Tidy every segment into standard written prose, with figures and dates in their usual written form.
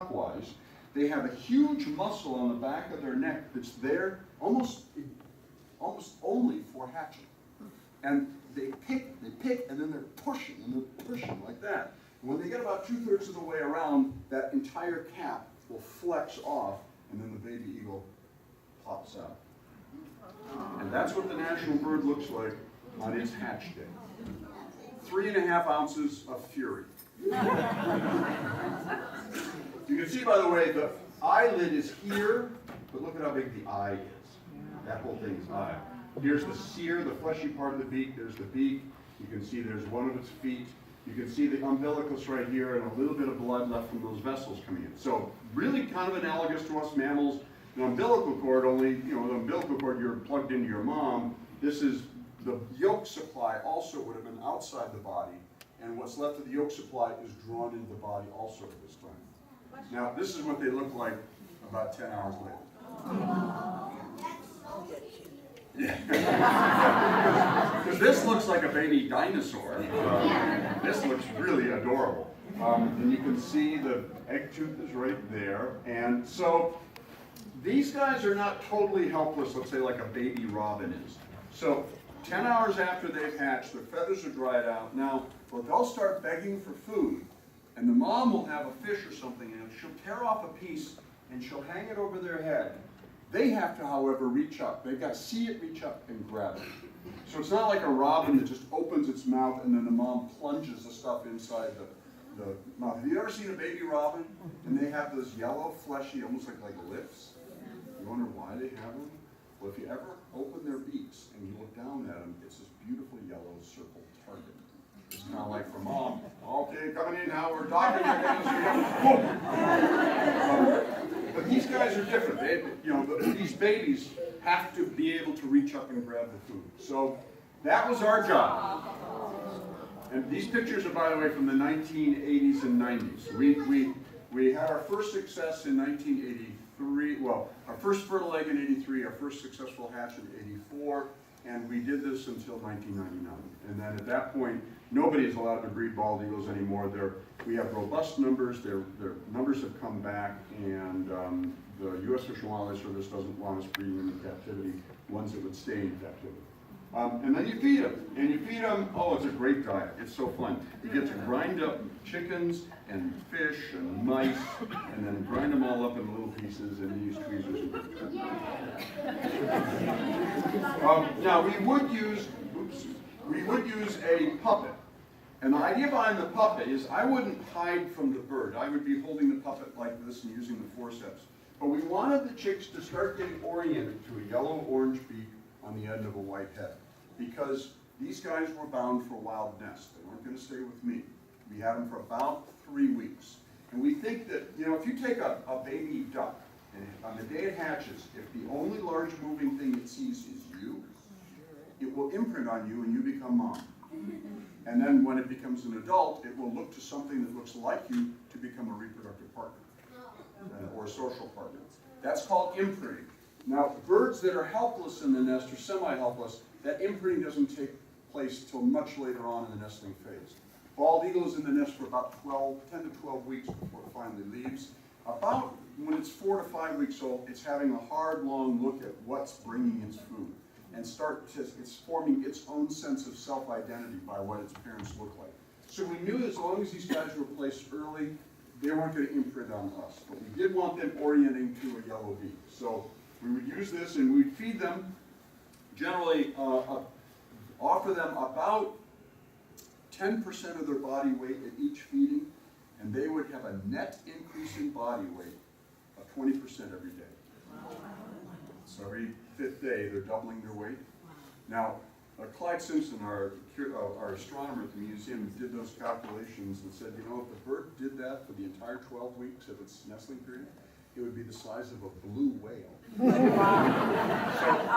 clockwise, they have a huge muscle on the back of their neck that's there almost only for hatching. And they pick, and then they're pushing like that. And when they get about 2/3 of the way around, that entire cap will flex off, and then the baby eagle pops out. And that's what the national bird looks like on its hatch day. 3.5 ounces of fury. You can see, by the way, the eyelid is here, but look at how big the eye is. That whole thing is eye. Here's the cere, the fleshy part of the beak. There's the beak. You can see there's one of its feet. You can see the umbilicus right here and a little bit of blood left from those vessels coming in. So really kind of analogous to us mammals. An umbilical cord, only, the umbilical cord, you're plugged into your mom. This is the yolk supply also would have been outside the body, and what's left of the yolk supply is drawn into the body also at this time. Now, this is what they look like about 10 hours later. Because this looks like a baby dinosaur. This looks really adorable. And you can see the egg tooth is right there. And so these guys are not totally helpless, let's say, like a baby robin is. So 10 hours after they've hatched, their feathers are dried out. Now, well, they'll start begging for food. And the mom will have a fish or something, and she'll tear off a piece, and she'll hang it over their head. They have to, however, reach up. They've got to see it reach up and grab it. So it's not like a robin that just opens its mouth and then the mom plunges the stuff inside the mouth. Have you ever seen a baby robin? And they have those yellow, fleshy, almost like lips. You wonder why they have them? Well, if you ever open their beaks and you look down at them, it's this beautiful yellow circle target. It's kind of like for mom, okay, coming in now, we're talking again. But these guys are different. These babies have to be able to reach up and grab the food. So that was our job. And these pictures are, by the way, from the 1980s and 90s. We had our first success in 1983. Well, our first fertile egg in 83, our first successful hatch in 84, and we did this until 1999. And then at that point, nobody is allowed to breed bald eagles anymore. We have robust numbers. Their numbers have come back, and the U.S. Fish and Wildlife Service doesn't want us breeding them in captivity, ones that would stay in captivity. And then you feed them. Oh, it's a great diet. It's so fun. You get to grind up chickens and fish and mice, and then grind them all up in little pieces and use tweezers. Now we would use a puppet. And the idea behind the puppet is I wouldn't hide from the bird. I would be holding the puppet like this and using the forceps. But we wanted the chicks to start getting oriented to a yellow-orange beak on the end of a white head. Because these guys were bound for a wild nest. They weren't going to stay with me. We had them for about 3 weeks. And we think that, if you take a baby duck, and on the day it hatches, if the only large moving thing it sees is you, it will imprint on you and you become mom. And then when it becomes an adult, it will look to something that looks like you to become a reproductive partner or a social partner. That's called imprinting. Now, birds that are helpless in the nest or semi-helpless, that imprinting doesn't take place until much later on in the nesting phase. Bald eagle is in the nest for about 10 to 12 weeks before it finally leaves. About when it's 4 to 5 weeks old, it's having a hard, long look at what's bringing its food. And it's forming its own sense of self-identity by what its parents look like. So we knew as long as these guys were placed early, they weren't going to imprint on us. But we did want them orienting to a yellow beak. So we would use this and we'd feed them, generally offer them about 10% of their body weight at each feeding, and they would have a net increase in body weight of 20% every day. So every 5th day, they're doubling their weight. Now, Clyde Simpson, our astronomer at the museum, did those calculations and said, if the bird did that for the entire 12 weeks of its nestling period, it would be the size of a blue whale. So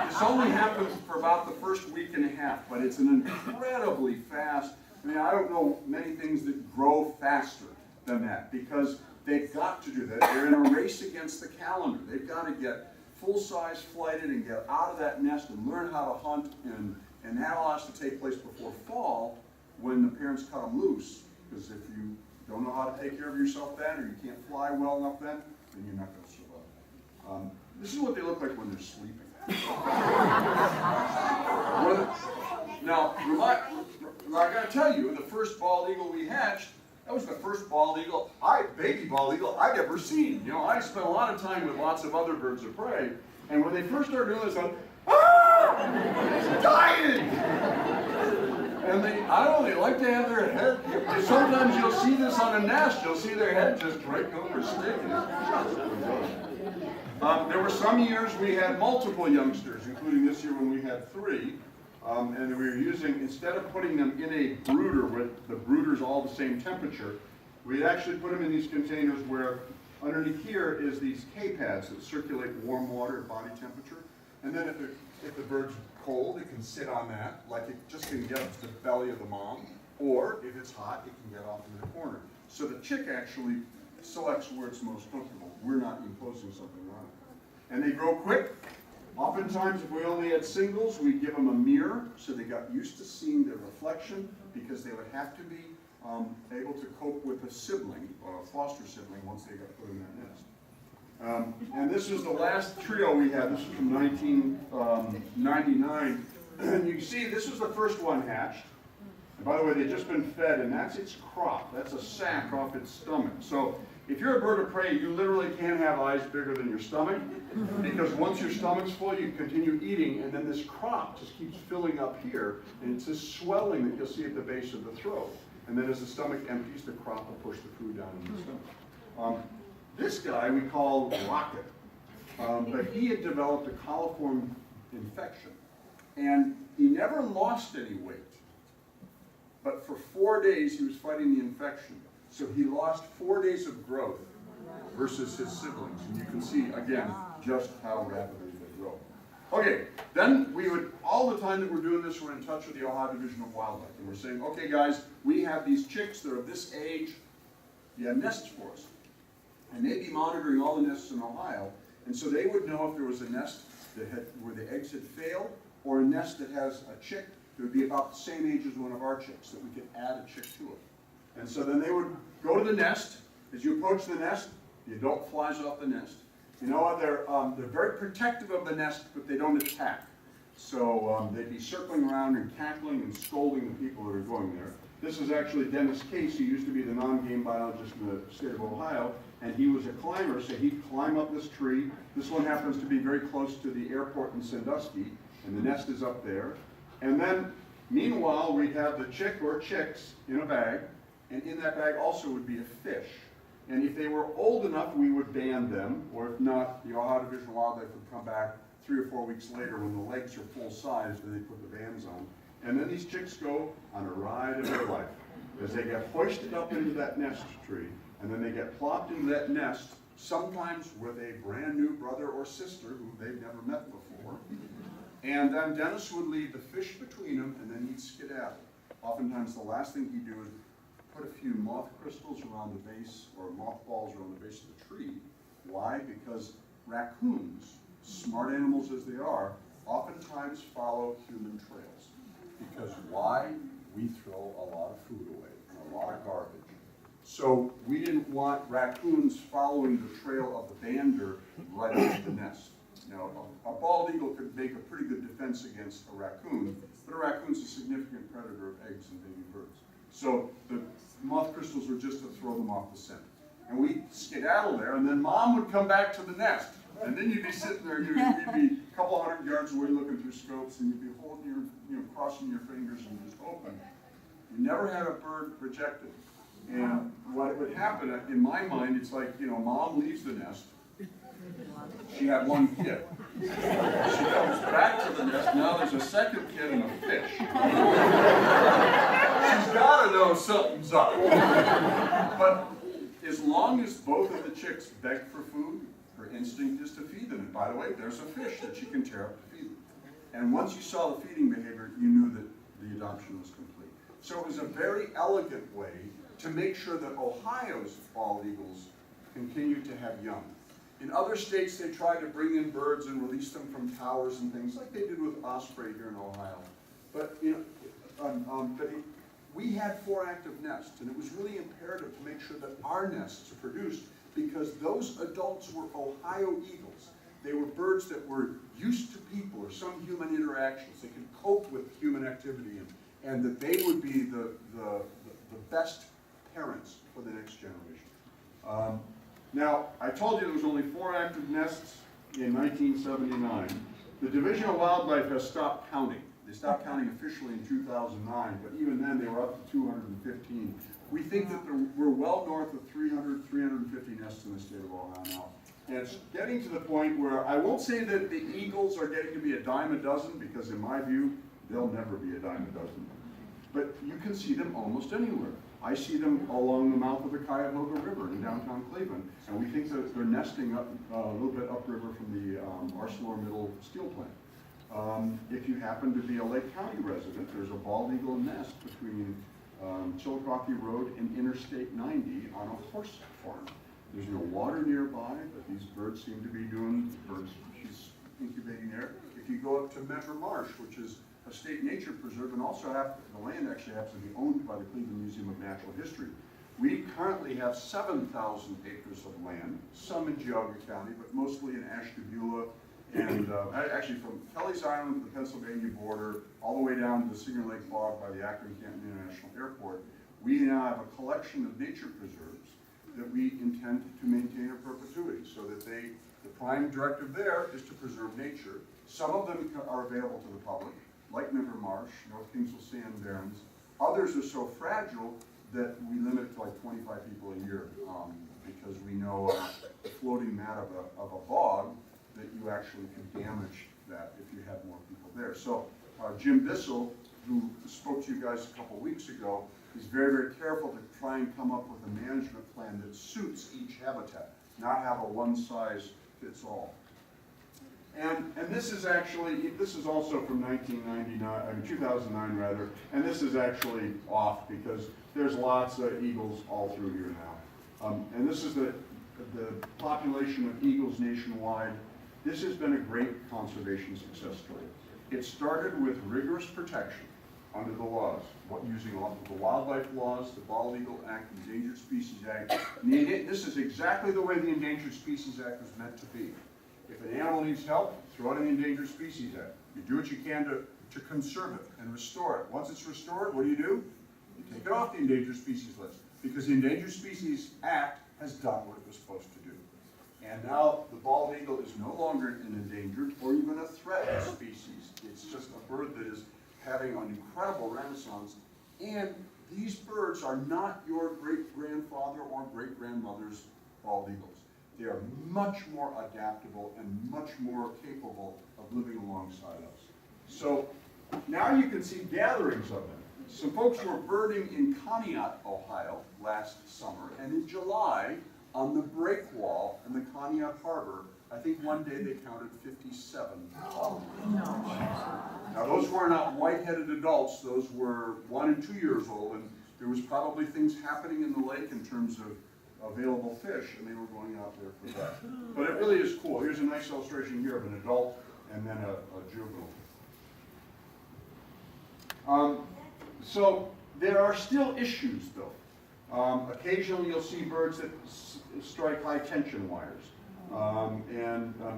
this only happens for about the first week and a half, but it's an incredibly fast, I don't know many things that grow faster than that, because they've got to do that. They're in a race against the calendar. They've got to get full-size flighted and get out of that nest and learn how to hunt, and that all has to take place before fall when the parents cut them loose, because if you don't know how to take care of yourself then, or you can't fly well enough then you're not going to survive. This is what they look like when they're sleeping. Now, I got to tell you, the first bald eagle we hatched, that was the first baby bald eagle I'd ever seen. You know, I spent a lot of time with lots of other birds of prey, and when they first started doing this, I went, it's dying! And I don't know, they like to have their head, sometimes you'll see this on a nest, you'll see their head just break over stick. There were some years we had multiple youngsters, including this year when we had 3. And we were using, instead of putting them in a brooder with the brooders all the same temperature, we'd actually put them in these containers where underneath here is these K-pads that circulate warm water at body temperature. And then if the bird's cold, it can sit on that, like it just can get up to the belly of the mom, or if it's hot, it can get off in the corner. So the chick actually selects where it's most comfortable. We're not imposing something on it. And they grow quick. Oftentimes, if we only had singles, we'd give them a mirror so they got used to seeing their reflection, because they would have to be able to cope with a sibling, or a foster sibling, once they got put in their nest. And this was the last trio we had. This was from 1999. And you can see this was the first one hatched. And by the way, they've just been fed, and that's its crop. That's a sac off its stomach. So if you're a bird of prey, you literally can't have eyes bigger than your stomach, because once your stomach's full, you continue eating, and then this crop just keeps filling up here, and it's this swelling that you'll see at the base of the throat. And then as the stomach empties, the crop will push the food down in the stomach. This guy we call Rocket, but he had developed a coliform infection, and he never lost any weight. But for 4 days, he was fighting the infection. So he lost 4 days of growth versus his siblings. And you can see, again, just how rapidly they grow. Okay, then we would, all the time that we're doing this, we're in touch with the Ohio Division of Wildlife. And we're saying, okay guys, we have these chicks that are this age. You have nests for us. And they'd be monitoring all the nests in Ohio. And so they would know if there was a nest where the eggs had failed, or a nest that has a chick that would be about the same age as one of our chicks, that we could add a chick to it. And so then they would go to the nest. As you approach the nest, the adult flies off the nest. You know what? They're very protective of the nest, but they don't attack. So they'd be circling around and cackling and scolding the people that are going there. This is actually Dennis Case, who used to be the non-game biologist in the state of Ohio, and he was a climber, so he'd climb up this tree. This one happens to be very close to the airport in Sandusky, and the nest is up there. And then, meanwhile, we'd have the chick or chicks in a bag, and in that bag also would be a fish. And if they were old enough, we would ban them, or if not, the Ohio Division of Wildlife would come back 3 or 4 weeks later when the legs are full size, then they put the bans on. And then these chicks go on a ride of their life as they get hoisted up into that nest tree, and then they get plopped into that nest, sometimes with a brand new brother or sister who they've never met before. And then Dennis would leave the fish between them, and then he'd skedaddle. Oftentimes the last thing he'd do is put a few moth crystals around the base, or mothballs around the base of the tree. Why? Because raccoons, smart animals as they are, oftentimes follow human trails. Because why? We throw a lot of food away, and a lot of garbage. So we didn't want raccoons following the trail of the bander right into the nest. Now, a bald eagle could make a pretty good defense against a raccoon, but a raccoon's a significant predator of eggs and baby birds. So the moth crystals were just to throw them off the scent. And we'd skedaddle there, and then mom would come back to the nest. And then you'd be sitting there, you'd be a couple hundred yards away looking through scopes, and you'd be holding crossing your fingers and just hoping. You never had a bird rejected. And what would happen, in my mind, it's like, mom leaves the nest. She had one kid. She comes back to the nest, now there's a second kid and a fish. She's got to know something's up. But as long as both of the chicks beg for food, her instinct is to feed them. And by the way, there's a fish that she can tear up to feed them. And once you saw the feeding behavior, you knew that the adoption was complete. So it was a very elegant way to make sure that Ohio's bald eagles continue to have young. In other states, they tried to bring in birds and release them from towers and things like they did with osprey here in Ohio. But we had 4 active nests, and it was really imperative to make sure that our nests are produced, because those adults were Ohio eagles. They were birds that were used to people or some human interactions. They could cope with human activity, and that they would be the best parents for the next generation. Now, I told you there was only 4 active nests in 1979. The Division of Wildlife has stopped counting. They stopped counting officially in 2009, but even then they were up to 215. We think that we're well north of 300, 350 nests in the state of Ohio now. And it's getting to the point where I won't say that the eagles are getting to be a dime a dozen, because in my view, they'll never be a dime a dozen. But you can see them almost anywhere. I see them along the mouth of the Cuyahoga River in downtown Cleveland, and we think that they're nesting up a little bit upriver from the ArcelorMittal steel plant. If you happen to be a Lake County resident, there's a bald eagle nest between Chillicothe Road and Interstate 90 on a horse farm. There's no water nearby, but these birds seem to be doing, she's incubating there. If you go up to Member Marsh, which is a state nature preserve, and also the land actually happens to be owned by the Cleveland Museum of Natural History. We currently have 7,000 acres of land, some in Geauga County, but mostly in Ashtabula, and actually from Kelly's Island to the Pennsylvania border, all the way down to the Singer Lake Bog by the Akron-Canton International Airport. We now have a collection of nature preserves that we intend to maintain in perpetuity, so that the prime directive there is to preserve nature. Some of them are available to the public, like Member Marsh, North Kingsville Sand Barrens. Others are so fragile that we limit it to like 25 people a year, because we know the floating mat of a bog that you actually could damage that if you had more people there. So Jim Bissell, who spoke to you guys a couple weeks ago, is very, very careful to try and come up with a management plan that suits each habitat, not have a one-size-fits-all. And this is also from 2009 rather, and this is actually off because there's lots of eagles all through here now. And this is the population of eagles nationwide. This has been a great conservation success story. It started with rigorous protection under the laws, using all of the wildlife laws, the Bald Eagle Act, the Endangered Species Act. This is exactly the way the Endangered Species Act was meant to be. If an animal needs help, throw it in the Endangered Species Act. You do what you can to conserve it and restore it. Once it's restored, what do? You take it off the Endangered Species list, because the Endangered Species Act has done what it was supposed to do. And now the bald eagle is no longer an endangered or even a threatened species. It's just a bird that is having an incredible renaissance. And these birds are not your great-grandfather or great-grandmother's bald eagles. They are much more adaptable and much more capable of living alongside us. So now you can see gatherings of them. Some folks were birding in Conneaut, Ohio last summer, and in July, on the breakwall in the Conneaut Harbor, I think one day they counted 57. Now those were not white-headed adults, those were 1 and 2 years old, and there was probably things happening in the lake in terms of available fish, and they were going out there for that. But it really is cool. Here's a nice illustration here of an adult and then a juvenile. So there are still issues, though. Occasionally you'll see birds that strike high tension wires.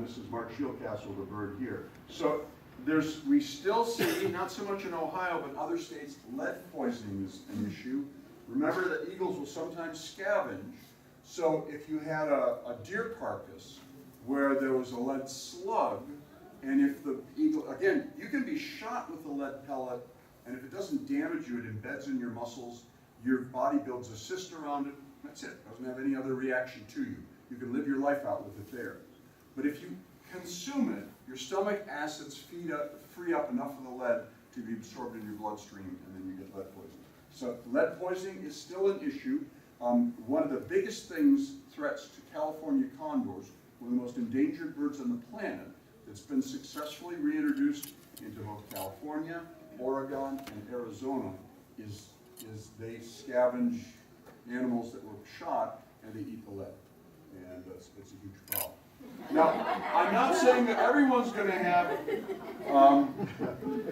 This is Mark Shieldcastle, the bird here. So we still see, not so much in Ohio, but other states, lead poisoning is an issue. Remember that eagles will sometimes scavenge. So if you had a deer carcass where there was a lead slug, and if the eagle, again, you can be shot with a lead pellet, and if it doesn't damage you, it embeds in your muscles, your body builds a cyst around it, that's it. Doesn't have any other reaction to you. You can live your life out with it there. But if you consume it, your stomach acids free up enough of the lead to be absorbed in your bloodstream, and then you get lead poisoning. So lead poisoning is still an issue. One of the biggest threats to California condors, one of the most endangered birds on the planet, that's been successfully reintroduced into both California, Oregon, and Arizona, is they scavenge animals that were shot and they eat the lead. And it's a huge problem. Now, I'm not saying that everyone's going to have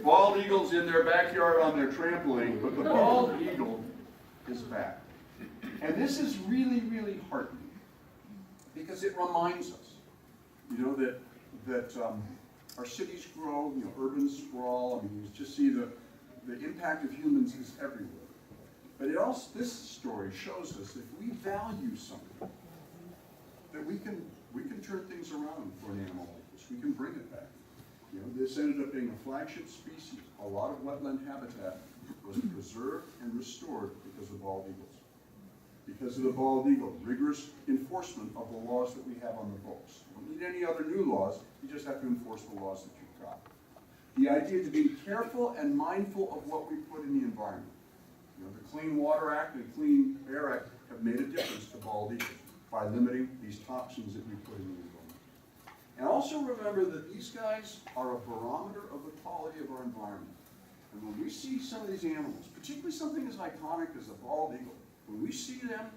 bald eagles in their backyard on their trampoline, but the bald eagle is back. And this is really, really heartening because it reminds us, you know, that our cities grow, you know, urban sprawl. I mean, you just see the impact of humans is everywhere. But it also, this story shows us if we value something, that we can turn things around for an animal like this. We can bring it back. You know, this ended up being a flagship species. A lot of wetland habitat was preserved and restored because of bald eagles. Because of the bald eagle, rigorous enforcement of the laws that we have on the books. You don't need any other new laws, you just have to enforce the laws that you've got. The idea to be careful and mindful of what we put in the environment. You know, the Clean Water Act and Clean Air Act have made a difference to bald eagles by limiting these toxins that we put in the environment. And also remember that these guys are a barometer of the quality of our environment. And when we see some of these animals, particularly something as iconic as a bald eagle, when we see them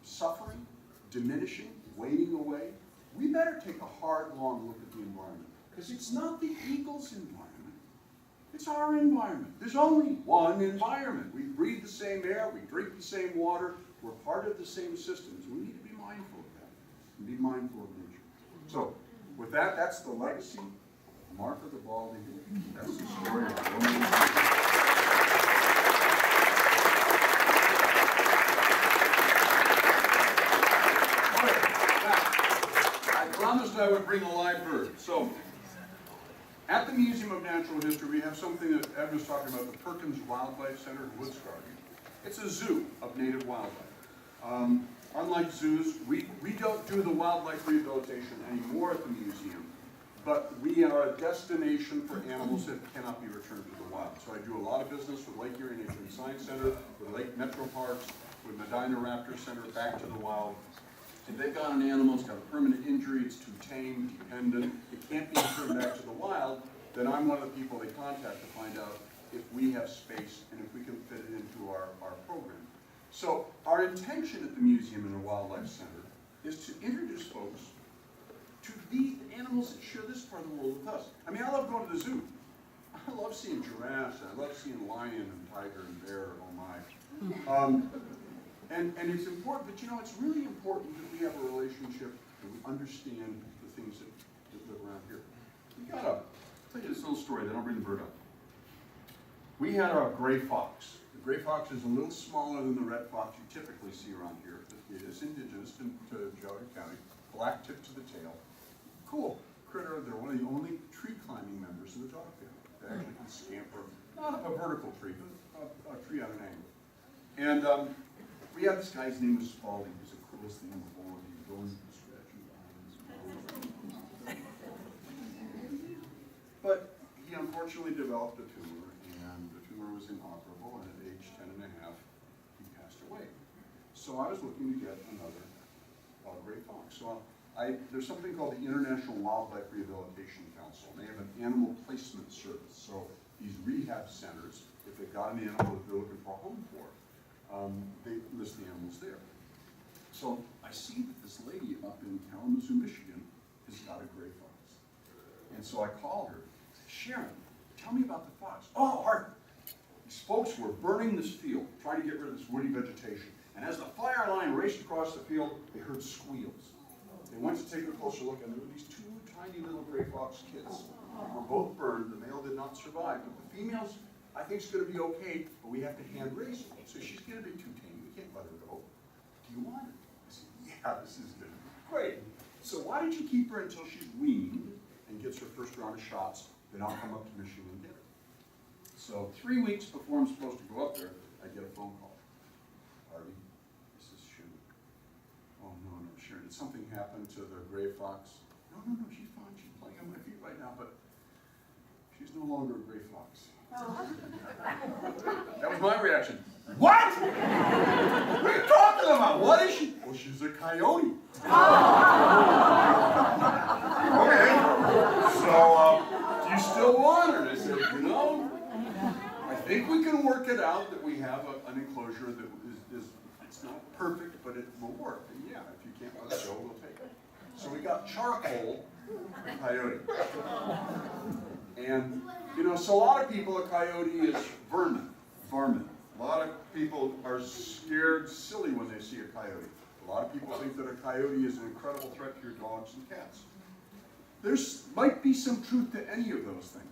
suffering, diminishing, wading away, we better take a hard, long look at the environment. Because it's not the eagle's environment, it's our environment. There's only one environment. We breathe the same air, we drink the same water, we're part of the same systems. We need to be mindful of that and be mindful of nature. So, with that, that's the legacy of Martha the bald eagle. That's the story of the woman. I promised I would bring a live bird. So, at the Museum of Natural History, we have something that Ed was talking about, the Perkins Wildlife Center in Woods Garden. It's a zoo of native wildlife. Unlike zoos, we don't do the wildlife rehabilitation anymore at the museum, but we are a destination for animals that cannot be returned to the wild. So I do a lot of business with Lake Erie Nature and Science Center, with Lake Metro Parks, with Medina Raptor Center, back to the wild. If they've got an animal, it's got a permanent injury, it's too tame, dependent, it can't be returned back to the wild, then I'm one of the people they contact to find out if we have space and if we can fit it into our program. So our intention at the museum and the Wildlife Center is to introduce folks to the animals that share this part of the world with us. I mean, I love going to the zoo. I love seeing giraffes, and I love seeing lion and tiger and bear, oh my. And it's important, but you know, it's really important that we have a relationship and we understand the things that live around here. I'll tell you this little story, then I'll bring the bird up. We had our gray fox. The gray fox is a little smaller than the red fox you typically see around here. It is indigenous to Geauga County, black tip to the tail. Cool critter. They're one of the only tree climbing members of the dog family. They actually can scamper, not up a vertical tree, but a tree at an angle. And we had this guy's name was Spalding. He was the coolest thing in the world. He was going to stretch his arms. But he unfortunately developed a tumor, and the tumor was inoperable, and at age 10 and a half, he passed away. So I was looking to get another gray fox. So there's something called the International Wildlife Rehabilitation Council, and they have an animal placement service. So these rehab centers, if they've got an animal that they're looking for a home for, they list the animals there. So I see that this lady up in Kalamazoo, Michigan, has got a gray fox. And so I called her, Sharon, tell me about the fox. Oh, Harvey, these folks were burning this field, trying to get rid of this woody vegetation. And as the fire line raced across the field, they heard squeals. They went to take a closer look, and there were these two tiny little gray fox kids. They were both burned. The male did not survive, but the females, I think, is going to be okay, but we have to hand raise her. So she's going to be too tame. We can't let her go. Do you want her? I said, yeah, this is going to be great. So why don't you keep her until she's weaned and gets her first round of shots, then I'll come up to Michigan and get her. So 3 weeks before I'm supposed to go up there, I get a phone call. Harvey, this is Sharon. Oh, no, Sharon, did something happen to the gray fox? No, she's fine. She's playing on my feet right now, but she's no longer a gray fox. That was my reaction. What? What are you talking about? What is she? Well, she's a coyote. Okay. So, do you still want her? And I said, I think we can work it out that we have an enclosure that is it's not perfect, but it will work. And yeah, if you can't let it go, we'll take it. So we we got charcoal, a coyote. And, you know, so a lot of people, a coyote is vermin. A lot of people are scared silly when they see a coyote. A lot of people think that a coyote is an incredible threat to your dogs and cats. There might be some truth to any of those things.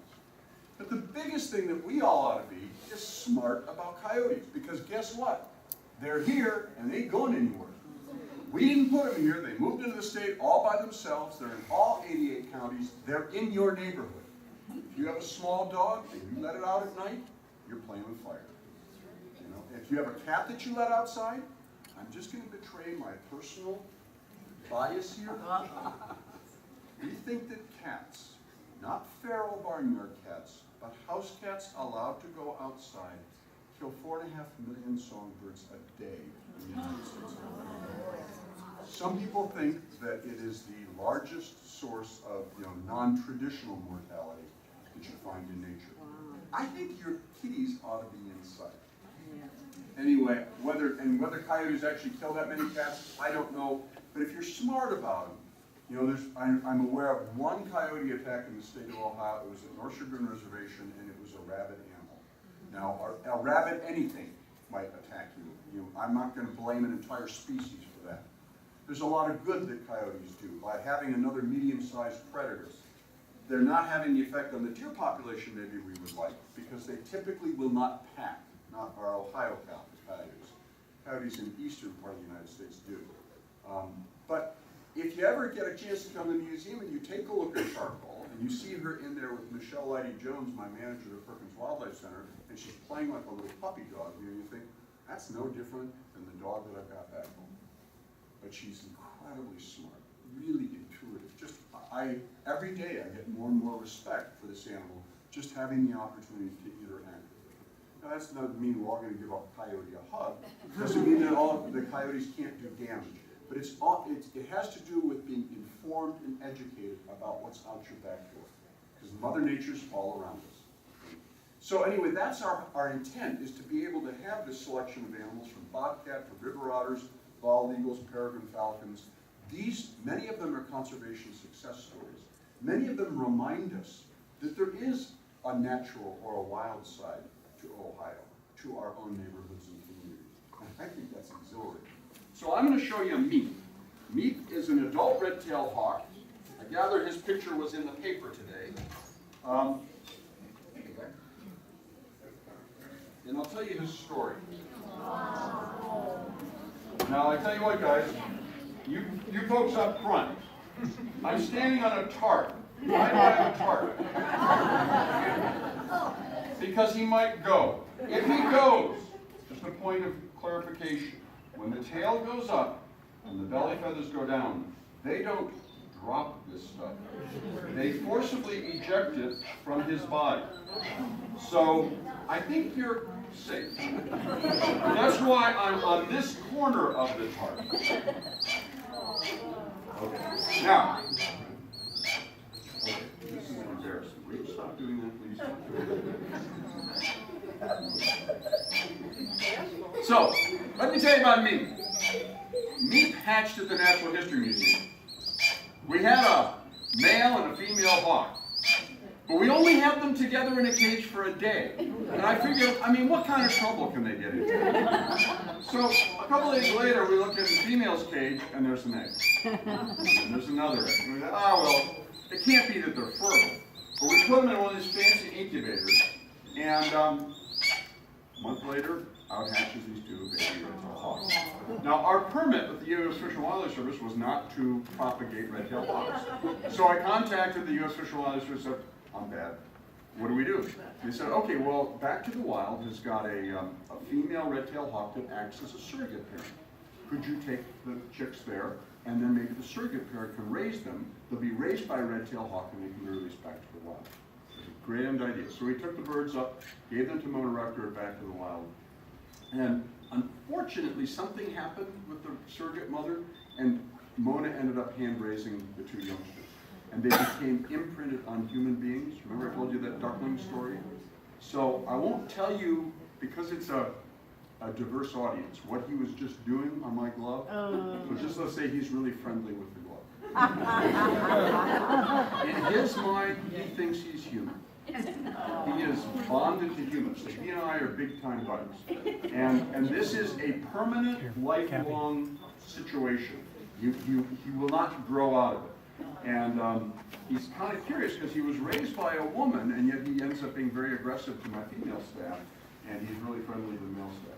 But the biggest thing that we all ought to be is smart about coyotes. Because guess what? They're here and they ain't going anywhere. We didn't put them here. They moved into the state all by themselves. They're in all 88 counties. They're in your neighborhood. If you have a small dog and you let it out at night, you're playing with fire. You know, if you have a cat that you let outside, I'm just going to betray my personal bias here. We think that cats, not feral barnyard cats, but house cats allowed to go outside, kill 4.5 million songbirds a day in the United States. Some people think that it is the largest source of non-traditional mortality that you find in nature. I think your kitties ought to be inside. Anyway, whether coyotes actually kill that many cats, I don't know. But if you're smart about them, I'm aware of one coyote attack in the state of Ohio. It was at North Chagrin Reservation, and it was a rabid animal. Now, a rabid anything might attack you. I'm not going to blame an entire species for that. There's a lot of good that coyotes do by having another medium-sized predator. They're not having the effect on the deer population maybe we would like, because they typically will not pack, not our Ohio coyotes. Coyotes in the eastern part of the United States do. But if you ever get a chance to come to the museum and you take a look at charcoal, and you see her in there with Michelle Leidy-Jones, my manager at Perkins Wildlife Center, and she's playing like a little puppy dog, you think, that's no different than the dog that I've got back home. But she's incredibly smart, really intuitive. Every day I get more and more respect for this animal, just having the opportunity to interact with it. Now that doesn't mean we're all going to give a coyote a hug. It doesn't mean that all the coyotes can't do damage. But it has to do with being informed and educated about what's out your back door. Because Mother Nature's all around us. So anyway, that's our intent, is to be able to have this selection of animals, from bobcat to river otters, bald eagles, peregrine falcons. Many of them are conservation success stories. Many of them remind us that there is a natural or a wild side to Ohio, to our own neighborhoods and communities. And I think that's exhilarating. So I'm going to show you Meep. Meep is an adult red-tailed hawk. I gather his picture was in the paper today. And I'll tell you his story. Now, I tell you what, guys, you folks up front, I'm standing on a tarp. Why do I have a tarp? Because he might go. If he goes, just a point of clarification, when the tail goes up and the belly feathers go down, they don't drop this stuff. They forcibly eject it from his body. So I think you're safe. That's why I'm on this corner of the tarp. Okay. Now, this is embarrassing. Will you stop doing that, please? Stop doing that. So, let me tell you about Meep. Meep hatched at the Natural History Museum. We had a male and a female hawk, but we only had them together in a cage for a day. And I figured, what kind of trouble can they get into? So a couple days later, we looked in the female's cage, and there's an egg. And there's another egg. And we said, well, it can't be that they're fertile. But we put them in one of these fancy incubators, and a month later, out hatches these two baby red-tailed hawks. Now, our permit with the U.S. Fish and Wildlife Service was not to propagate red-tailed hawks. So I contacted the U.S. Fish and Wildlife Service and said, I'm bad. What do we do? They said, okay, well, Back to the Wild has got a female red-tailed hawk that acts as a surrogate parent. Could you take the chicks there, and then maybe the surrogate parent can raise them? They'll be raised by a red-tailed hawk, and they can be released back to the wild. It was a grand idea. So we took the birds up, gave them to Mona Rucker at Back to the Wild. And unfortunately, something happened with the surrogate mother, and Mona ended up hand-raising the two youngsters. And they became imprinted on human beings. Remember I told you that duckling story? So I won't tell you, because it's a diverse audience, what he was just doing on my glove. But just let's say he's really friendly with the glove. In his mind, he thinks he's human. He is bonded to humans. So he and I are big-time buddies. And this is a permanent, lifelong situation. He will not grow out of it. And he's kind of curious because he was raised by a woman, and yet he ends up being very aggressive to my female staff, and he's really friendly to the male staff.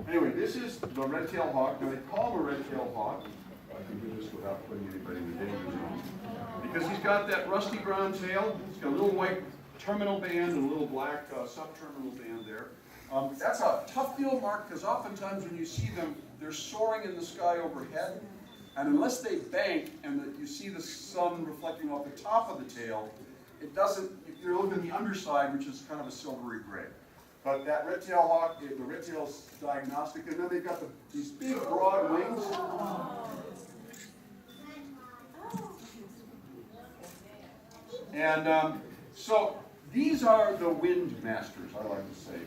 Anyway, this is the red-tailed hawk. Now, they call him a red-tailed hawk. I can do this without putting anybody in the danger zone. Because he's got that rusty brown tail. He's got a little white terminal band and a little black subterminal band there. That's a tough field mark because oftentimes when you see them, they're soaring in the sky overhead. And unless they bank and that you see the sun reflecting off the top of the tail, it doesn't, you're looking at the underside, which is kind of a silvery gray. But that red-tailed hawk, the red-tail's diagnostic, and then they've got these big, broad wings. And so these are the wind masters, I like to say.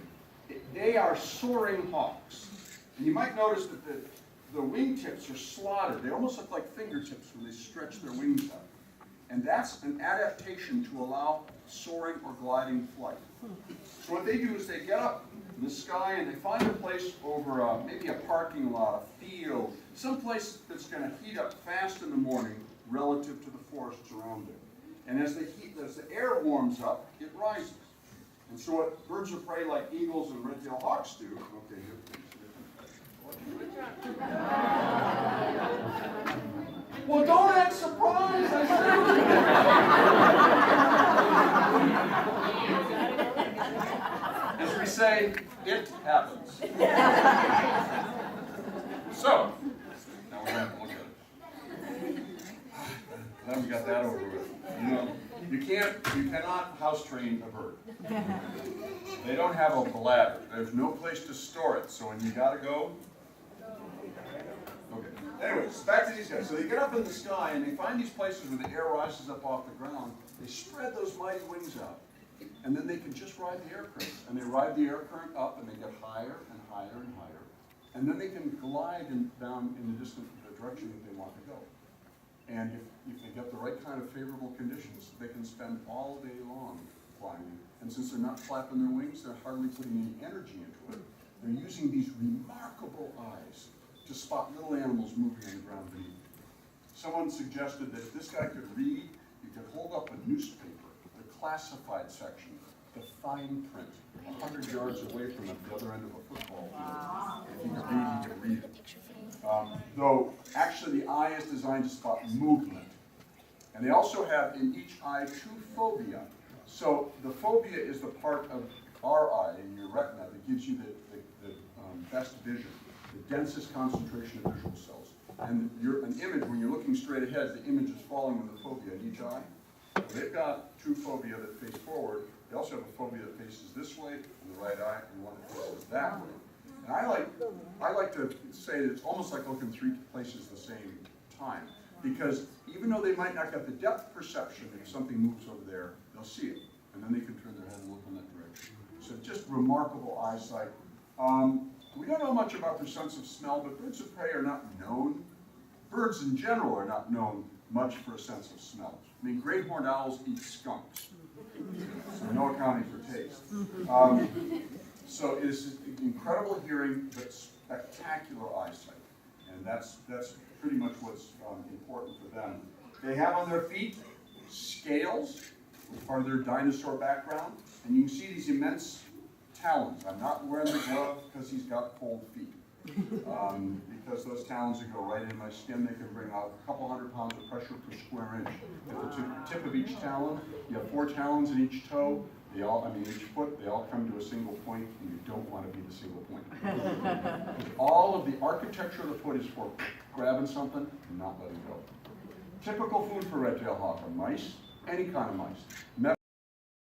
They are soaring hawks. And you might notice that the wingtips are slotted. They almost look like fingertips when they stretch their wings out. And that's an adaptation to allow soaring or gliding flight. So what they do is they get up in the sky and they find a place over maybe a parking lot, a field, someplace that's going to heat up fast in the morning relative to the forests around it. And as the air warms up, it rises. And so what birds of prey like eagles and red-tailed hawks do, okay, well, don't act surprised, I said. As we say, it happens. So, now we're going to have to look at it. Then we got that over with. You know, you cannot house train a bird. They don't have a bladder. There's no place to store it. So when you gotta go, okay. Anyways, back to these guys. So they get up in the sky and they find these places where the air rises up off the ground. They spread those mighty wings out. And then they can just ride the air current. And they ride the air current up and they get higher and higher and higher. And then they can glide down in the direction that they want to go. And if they get the right kind of favorable conditions, they can spend all day long flying. And since they're not flapping their wings, they're hardly putting any energy into it. They're using these remarkable eyes to spot little animals moving on the ground beneath. Someone suggested that if this guy could read, you could hold up a newspaper, the classified section, the fine print, 100 yards away from the other end of a football field. If he could read it. Though actually the eye is designed to spot movement. And they also have in each eye 2 fovea. So the fovea is the part of our eye in your retina that gives you the best vision, the densest concentration of visual cells. And an image, when you're looking straight ahead, the image is falling with the fovea in each eye. So they've got 2 fovea that face forward. They also have a fovea that faces this way in the right eye and one that faces that way. And I like to say that it's almost like looking 3 places at the same time. Because even though they might not get the depth perception, if something moves over there, they'll see it. And then they can turn their head and look in that direction. So just remarkable eyesight. We don't know much about their sense of smell, but birds of prey are not known. Birds in general are not known much for a sense of smell. I mean, great horned owls eat skunks. So no accounting for taste. So it is incredible hearing, but spectacular eyesight. And that's pretty much what's important for them. They have on their feet scales, part of their dinosaur background. And you can see these immense talons. I'm not wearing the glove because he's got cold feet. Because those talons that go right in my skin, they can bring out a couple hundred pounds of pressure per square inch. At the tip of each talon, you have 4 talons in each toe. Each foot, they all come to a single point, and you don't want to be the single point. All of the architecture of the foot is for grabbing something and not letting go. Typical food for red-tailed hawk are mice, any kind of mice.